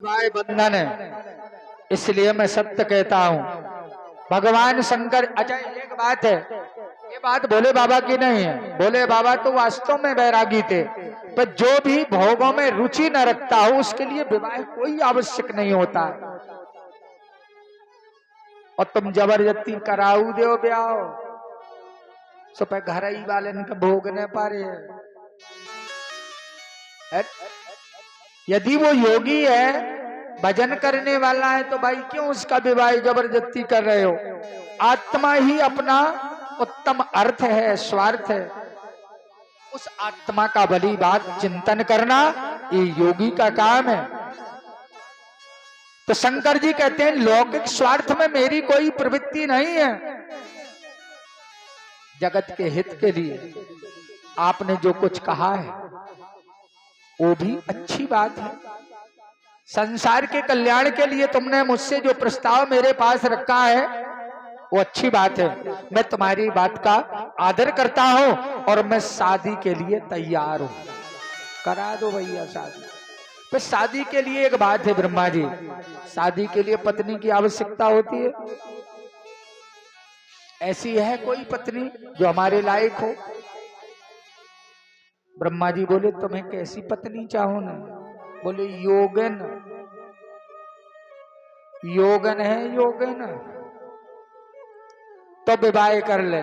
भाई बंधन है, इसलिए मैं सत्य कहता हूँ। भगवान शंकर, अच्छा एक बात है, ये बात भोले बाबा की नहीं है। भोले बाबा तो वास्तव में बैरागी थे, पर जो भी भोगों में रुचि न रखता हो उसके लिए विवाह कोई आवश्यक नहीं होता है। और तुम जबरदस्ती कराऊ दो ब्याह, सो पे घर ही वाले का भोग न पारे है। यदि वो योगी है, भजन करने वाला है, तो भाई क्यों उसका विवाह जबरदस्ती कर रहे हो? आत्मा ही अपना उत्तम अर्थ है, स्वार्थ है। उस आत्मा का भली बात चिंतन करना ये योगी का काम है। तो शंकर जी कहते हैं लौकिक स्वार्थ में मेरी कोई प्रवृत्ति नहीं है, जगत के हित के लिए आपने जो कुछ कहा है वो भी अच्छी बात है। संसार के कल्याण के लिए तुमने मुझसे जो प्रस्ताव मेरे पास रखा है वो अच्छी बात है। मैं तुम्हारी बात का आदर करता हूं और मैं शादी के लिए तैयार हूं। करा दो भैया शादी। तो शादी के लिए एक बात है ब्रह्मा जी, शादी के लिए पत्नी की आवश्यकता होती है। ऐसी है कोई पत्नी जो हमारे लायक हो? ब्रह्मा जी बोले तुम्हें कैसी पत्नी चाहो ना? बोले योगन, योगन है योगन, तो विवाह कर ले।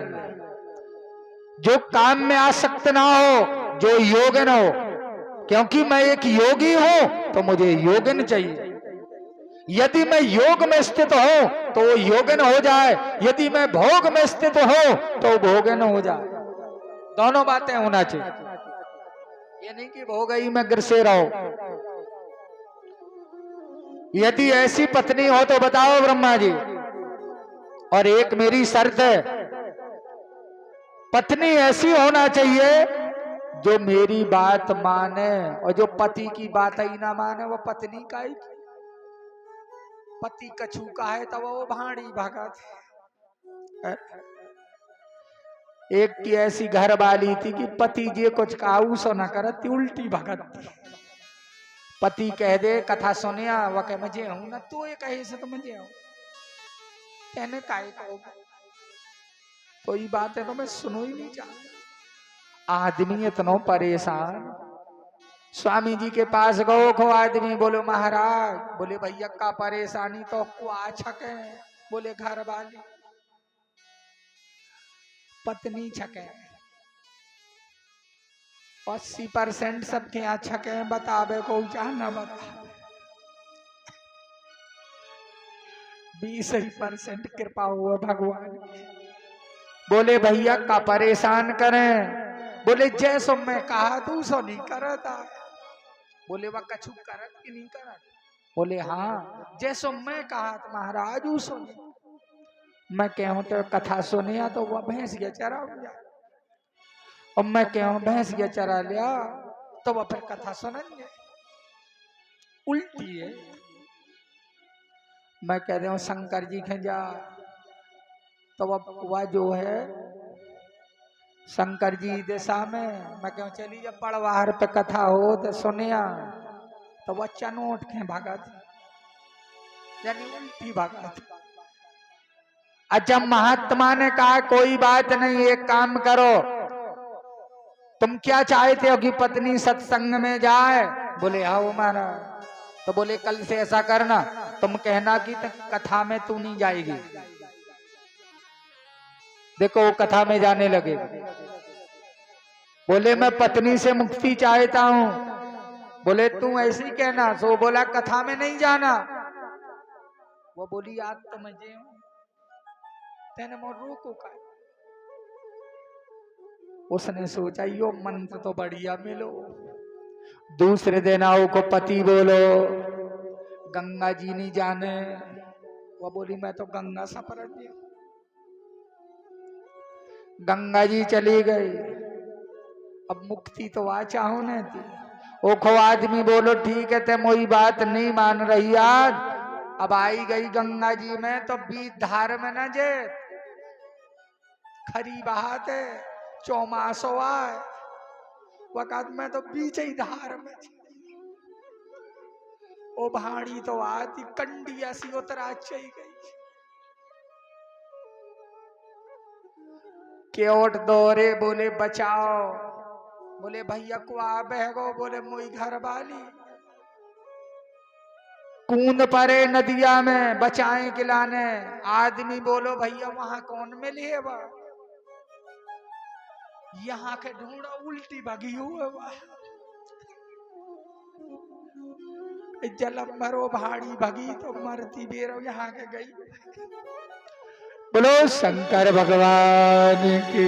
जो काम में आसक्त ना हो, जो योगन हो, क्योंकि मैं एक योगी हूं तो मुझे योगन चाहिए। यदि मैं योग में स्थित हूं तो वो योगन हो जाए, यदि मैं भोग में स्थित हूं तो भोगन हो जाए। दोनों बातें होना चाहिए, ये नहीं कि भोग ही में गिरसे रहो। यदि ऐसी पत्नी हो तो बताओ ब्रह्मा जी। और एक मेरी शर्त है, पत्नी ऐसी होना चाहिए जो मेरी बात माने, और जो पति की बात ही ना माने वो पत्नी का ही। पति कछू का है तो वो भाड़ी भगत। एक की ऐसी घर वाली थी कि पति जे कुछ काऊ सो न करती, उल्टी भगत थी। पति कह दे कथा सुने वह कह मजे हूं ना, तो ये कहे से तो मजे हूं, कहने काहे कहो कोई बात है तो मैं सुनो ही नहीं चाहता। आदमी इतना परेशान। स्वामी जी के पास गो खो आदमी, बोलो महाराज, बोले भैया का परेशानी तो को आ छके। बोले घर वाली पत्नी छके, 80% सबके यहाँ छके, बतावे को चाह न बता, 20% कृपा हुआ भगवान। बोले भैया का परेशान करें? बोले जैसो मैं कहा तू सो नहीं करता। बोले वह कछु करत कि नहीं करत? बोले हाँ जैसो मैं कहा तो महाराज उसो नहीं। मैं कहूं तो कथा सुनिया तो वह भैंस गया चरा गया, और मैं कहूं भैंस गया चरा लिया तो वह फिर कथा सुनेंगे। उल्टी है। मैं कह रहा हूं शंकर जी के जा, तो वह जो है शंकर जी दिशा में, मैं कहूं चली जब पड़वार पे कथा हो तो सुनिया, तो वह चनोट के भगत, यानी उल्टी भगत। अच्छा महात्मा ने कहा कोई बात नहीं, एक काम करो, तुम क्या चाहते हो कि पत्नी सत्संग में जाए? बोले हाँ महाराज। तो बोले कल से ऐसा करना, तुम कहना कि कथा में तू नहीं जाएगी। देखो वो कथा में जाने लगे। बोले मैं पत्नी से मुक्ति चाहता हूं। बोले तू ऐसे ही कहना। सो बोला कथा में नहीं जाना। वो बोली आज तो मैं जे हूं तेने मोर रोको का। उसने सोचा यो मंत्र तो बढ़िया मिलो। दूसरे दिन आओ को पति बोलो गंगा जी नहीं जाने। वो बोली मैं तो गंगा सफर दी। गंगा जी चली गई। अब मुक्ति तो आ चाहो न थी। ओ खो आदमी बोलो ठीक है ते मोई बात नहीं मान रही आज। अब आई गई गंगा जी में तो बीच धार में न जे खरी बात है, चौमासो आए वक़्त में तो बीच ही धार में। ओ भाड़ी तो आती कंडिया सी उतरा चई गई केवट दौरे बोले बचाओ बोले भैया को आ बहगो बोले मोई घर वाली कूद परे नदिया में बचाए गिलाने आदमी बोलो भैया वहां कौन मिले बा यहाँ के ढूंढा उल्टी भगी हुए बा जलम मरो भाड़ी भगी तो मरती बेरो यहाँ के गई बोलो शंकर भगवान की